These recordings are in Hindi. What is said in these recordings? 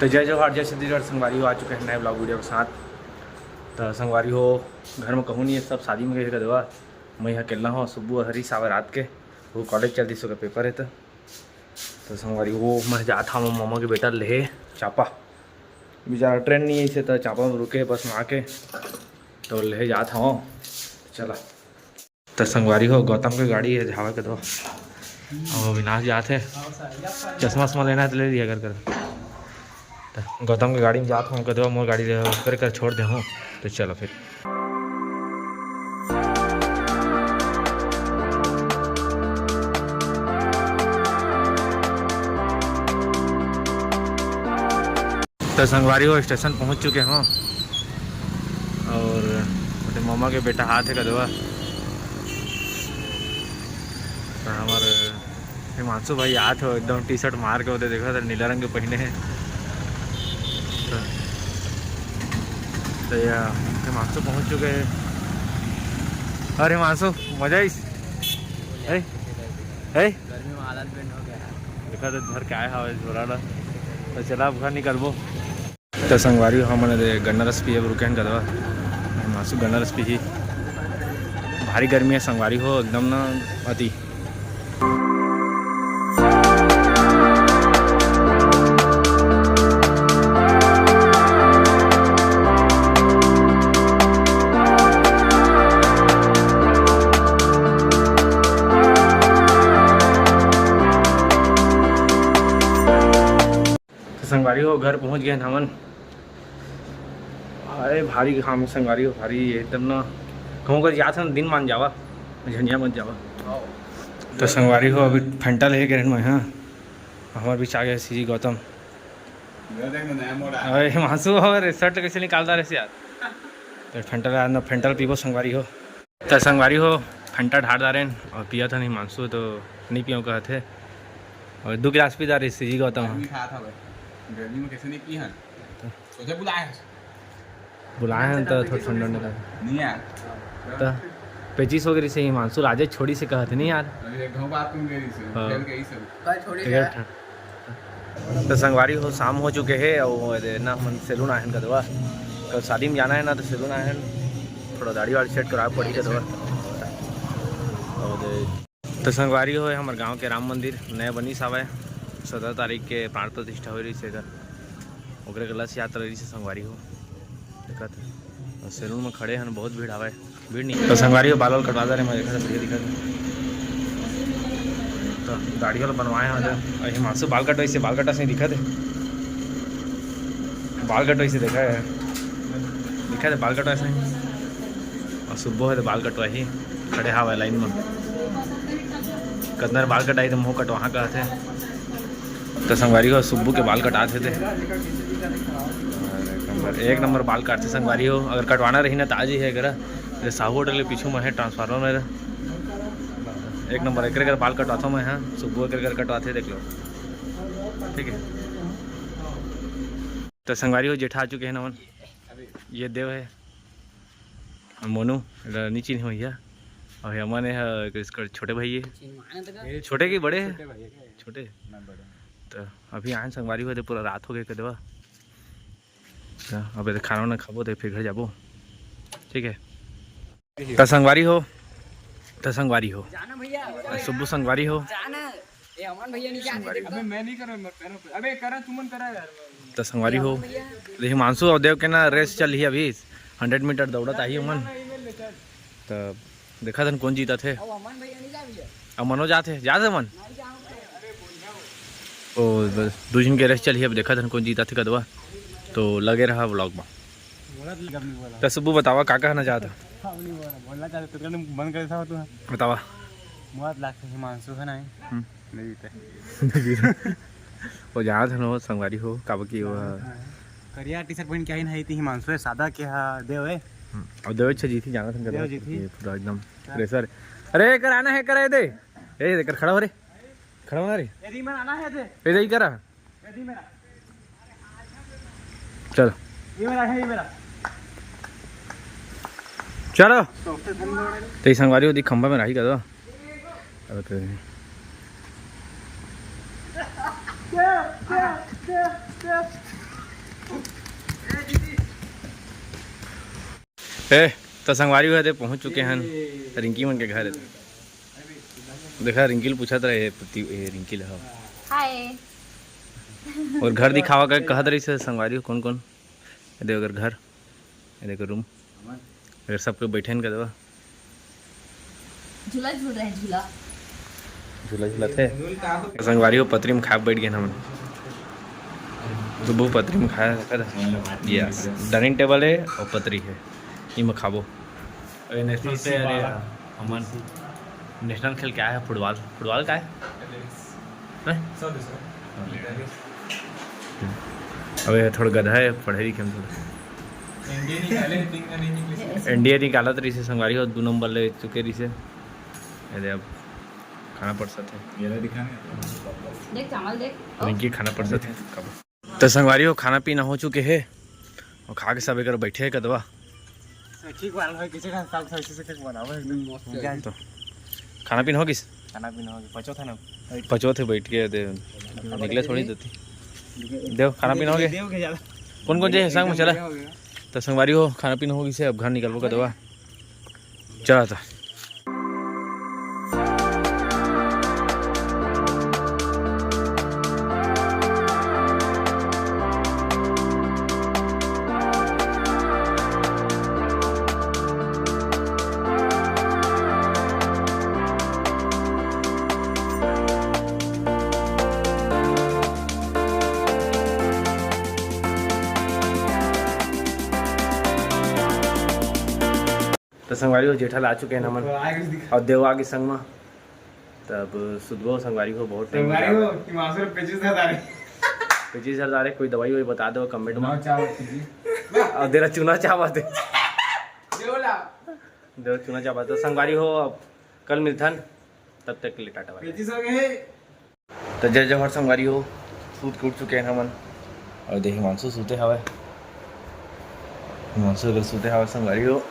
तो जय जवाहर जय छत्तीसगढ़। संगवारी हो आ चुके हैं नए ब्लॉग वीडियो के साथ। तो संगवारी हो घर में कहूँ नहीं है, सब शादी में गए कदवा। मैं यहाँ अकेला हूँ, सुबह हरी सावर रात के वो कॉलेज चलती सो का पेपर है। तो संगवारी हो मैं जाता हूँ मामा के बेटा ले चापा। बेचारा ट्रेन नहीं है इसे, तो चापा में रुके बस में आके तो ले जाता हूँ। चला तो संगवारी हो गौतम की गाड़ी है झावा के दो और अविनाश जाते चश्मा वश्मा लेना है तो ले लिया कर। तो गौतम की गाड़ी में जाता हूँ कदवा मोर गाड़ी ले कर छोड़ दे हूँ। तो चलो फिर तो संगवारी हो स्टेशन पहुँच चुके हैं और मेरे मामा के बेटा हाथ है कदवा। तो हमारे हिमांशु भाई हाथ हो एकदम टी शर्ट मार के होते देखा था नीला रंग के पहने हैं। तो यार हिमांशु पहुँच चुके हैं। अरे हिमांशु मजा ही है गर्मी में हालत बेंड हो गया है। देखा तो घर क्या है झोरा। तो चला अब घर निकलबो। तो संगवारी हमने गन्ना रस पिए रुके हैं कदवा। हिमांशु गन्ना रस पी भारी गर्मी है संगवारी हो एकदम ना अति। संगवारी हो घर पहुंच गए हमन। अरे भारी काम संगवारी हो भारी एकदम ना कहूँ कर याद है दिन मान जावा झंझिया मत जावा। तो संगवारी हो अभी फंटा ले गए मैं। हाँ हमारे बीच आ गए सी गौतम। अरे हिमांशु और शर्ट कैसे निकालता रहे यार। तो फंटा पीबो संगवारी हो। तो संगवारी हो फंटा ढार रहे और पिया था हिमांशु तो नहीं पियो कहते और 2 गिलास पी जा रही सी गौतम। गर्मी में कैसे नहीं की है सोचे बुलाए हैं तो थोड़ा ठंडा नहीं यार। तो 25 हो गई से हिमांशु राजे छोड़ी से कहते नहीं यार। तो संगवारी हो शाम हो चुके हैं और ना मन सैलून आए हैं कदवा। तो शादी में जाना है ना तो सैलून आए हैं थोड़ा दाढ़ी वाड़ी सेट करा पड़ी कदवा। और तो संगवारी हो हमारे गांव के राम मंदिर नया बनी सावा 17 तारीख के प्राण प्रतिष्ठा हो रही है। ओकरे कलश यात्रा रही से संगवारी हो दिक्कत और सैलून में खड़े हैं बहुत भीड़ आवा है भीड़ नहीं। तो संगवारी हो बाल वाल कटवा दे रहे मैं देखा दिखा तो दाढ़ी वाला बनवाए हैं। हिमांशु बाल कटवाई से बाल कटा से दिखा दे बाल कटवाई से देखा है बाल कटवा से और सुबह है तो बाल कटवा ही खड़े हवा लाइन में कितना बाल कटाई तो मुँह कटवा कहते। तो संगवारी हो सुब्बू के बाल कटाते थे एक नंबर बाल काटते संगवारी हो। अगर कटवाना रही ना तो आज ही है अगर साहू होटल के पीछू में है ट्रांसफार्मर में एक नंबर एक बाल कटवाता हूँ मैं। हाँ सुबह कर कटवाते देख लो ठीक है। तो संगवारी हो जेठा आ चुके हैं नमन। ये देव है मोनू नीचे नहीं भैया और अमन है इसका छोटे भाई है। छोटे के बड़े हैं छोटे। तो अभी आए संगवारी हो पूरा रात हो गए कदवा। तो अब खाना वाना खाबो तो फिर घर जाबो ठीक है। तो संगवारी हो सुब्बू संगवारी हो तो संगवारी हो हिमांशु और देव के ना रेस चल ही अभी 100 मीटर दौड़त आई अमन। तो देखा था कौन जीता थे अब मनो जाते मन ओ 2 दिन के रेस चल ही अब देखा था कौन जीता थे कदवा। तो लगे रहा व्लॉग में। तो सुब्बू बतावा का कहना चाहता बतावा। हिमांशु है वो जहाँ थे नो संगवारी हो काबा की वो करिया टी शर्ट पहन के आई नहीं थी हिमांशु है सादा के देव है और देव अच्छा जीती जाना था पूरा एकदम रेसर। अरे कर आना है करे दे ए देकर खड़ा हो रे खड़ा होना रे यदि मैं आना है दे ए ही करा यदि मेरा चलो ये मेरा चलो। तो संगवारी होती खंबा में रही कर ए तो संगवारी हुए थे पहुँच चुके हैं रिंकी मन के घर। देखा रिंकी पूछा था रिंकी ला हाय। और घर दिखावा का कहत रही से संगवारी कौन कौन देखो अगर घर देखो रूम अगर सबके बैठे का दवा झूला झूल रहे हैं झूला झूला झूला थे संगवारी को पतरी में खा बैठ गए हम सुबह पतरी में खाया यस डाइनिंग टेबल है और पतरी है ये में खाबो। नेशनल से अरे अमन नेशनल खेल क्या है फुटबॉल फुटबॉल का है अबे थोड़ा गधा है पढ़े लिखे थोड़ा इंडिया निकालत रही से संगवारी हो 2 नंबर ले चुके रही से अरे अब खाना पड़ सकते देख चावल देख इनकी खाना पड़ सकते तो संगवारी हो खाना पीना हो चुके हैं और खा के सब एक बैठे है कदवा ठीक बना किसी का साग सब्जी से ठीक बनाओ एकदम मस्त। तो खाना पीना हो किस खाना पीना हो पचो था ना पचो थे बैठ के दे निकले थोड़ी देती देव खाना पीना हो गया देव के ज्यादा कौन कौन जाए संग में चला तो संगवारी हो खाना पीना होगी से अब घर निकलबो का दवा चला था। तो संगवारी हो जेठा ला चुके हैं नमन और देवा के संग में तब सुधबो संगवारी को बहुत टाइम पच्चीस हजार कोई दवाई वही बता दो कमेंट में और देरा चूना चावत है देरा चूना चावत तो संगवारी हो अब कल मिलथन तब तक के लिए टाटा बाय। तो जय जवाहर संगवारी हो सूत के उठ चुके हैं नमन और देख हिमांशु सूते हवा हिमांशु अगर सूते हवा संगवारी हो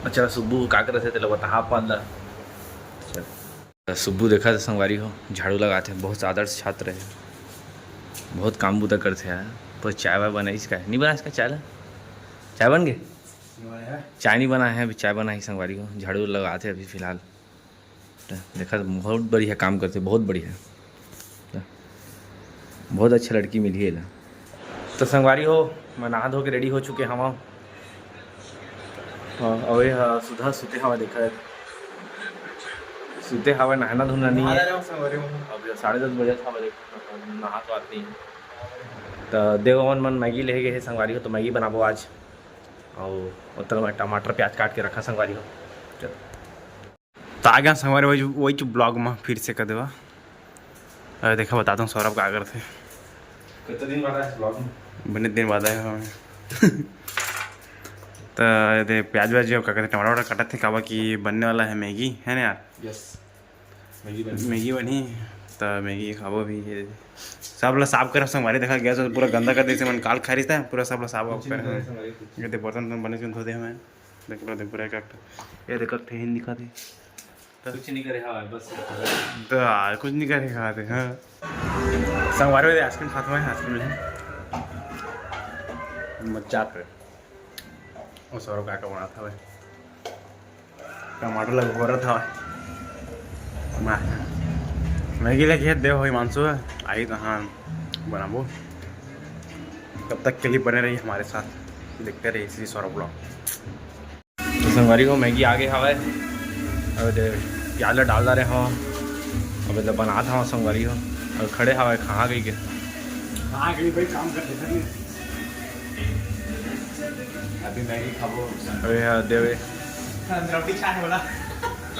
अच्छा सुब्बू का कर रहे थे बता पाल सुब्बू देखा था संगवारी हो झाड़ू लगाते हैं बहुत आदर्श छात्र है बहुत काम बुता करते हैं पर चाय वाय बना इसका नहीं बना इसका चाय चाय बन गए चाय नहीं बना है अभी चाय बना ही संगवारी को झाड़ू लगाते हैं अभी फ़िलहाल देखा बहुत बढ़िया काम करते बहुत बढ़िया बहुत अच्छी लड़की मिली है तो संगवारी हो मैं नहा धो के रेडी हो चुके हम अवे सुधा सुते हवा देखा है सुते हवा नहाना धोना नहीं है अब 10:30 बजे था नहा तो आती है तो देवन मन मैगी ले गए है संगवारी हो तो मैगी बनाबो आज और उतना मैं टमाटर प्याज काट के रखा संगवारी हो चल तो आ गया संगवारी वही ब्लॉग में फिर से कर देवा अरे देखा बताता हूँ सौरभ का थे कितने दिन बाद है ब्लॉग में बने दिन बाद आया हमें तो ये प्याज व्याज क्या कहते टमाटर वमाटर कटा थे काबा कि बनने वाला है मैगी है ना यार यस मैगी बनी तो मैगी खाबो भी सब लोग साफ कर संगवारी देखा गया तो पूरा गंदा कर दी मन काल खा रही था पूरा सब लोग साफ कर ये बर्तन बने धो दे हमें देख लो देख पूरा ये देख थे हिंदी दिखा थे कुछ नहीं करे हाँ बस तो कुछ नहीं करे खाते हाँ संगवारी वाले आइसक्रीम खाते हैं आइसक्रीम ले मजा पे वो सौरभ का बना था भाई टमाटर लग हो रहा था मैगी लगी है देव हिमांशु आई तो हाँ बनाबो तब तक के लिए बने रही हमारे साथ देखते रहिए इसी सौरभ ब्लॉग तो संगवारी को मैगी आगे हवा अब प्याज डाल रहे हो अब तो बना था संगवारी हो और खड़े हवा कहाँ गई के भाई काम करते अभी मैगी खाबो अरे देवे रोटी खाने वाला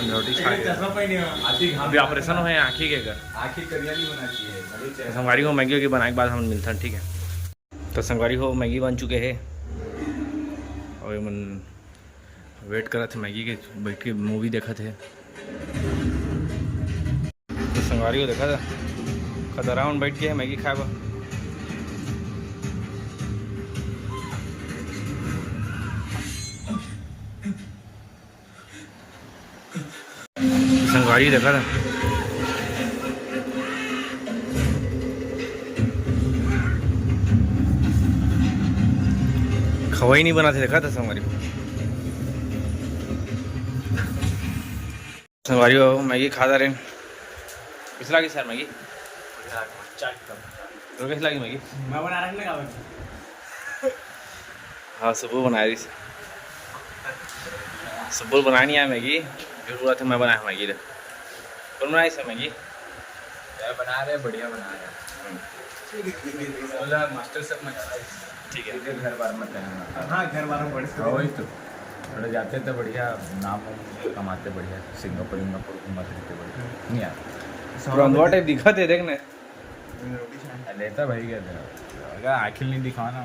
रोटी खा के अभी ऑपरेशन हुए आँखी के कर आखिर करिया नहीं होना चाहिए संगवारी को मैगी के बनाने के बाद हम मिलते हैं ठीक है। तो संगवारी हो मैगी बन चुके हैं और मन वेट करा थे मैगी के बैठ के मूवी देखा थे तो संगवारी को देखा था खतरा में बैठ के मैगी खाए संगवारी देखा था खवाई नहीं बनाते देखा था संगवारी को। संगवारी हो मैगी खाता रहे। किस लगी सर मैगी? तो कैसी लगी मैगी? मैं बना रहा हूँ। हाँ सुबह बनाया थी। सुबह बनाया नहीं आया मैगी, फिर बोला था मैं बनाया मैगी। कौन बनाई सर मैगी? क्या बना रहे, बढ़िया बना रहे। मास्टर सब में ठीक है। घर बार मत करना। हाँ घर वालों बड़े वही तो थोड़ा जाते तो बढ़िया नाम कमाते, बढ़िया सिंगापुर घूमते रहते बढ़िया नहीं यार। रंधवा टाइप दिखा थे देखने। लेता भाई क्या आखिर नहीं दिखाना।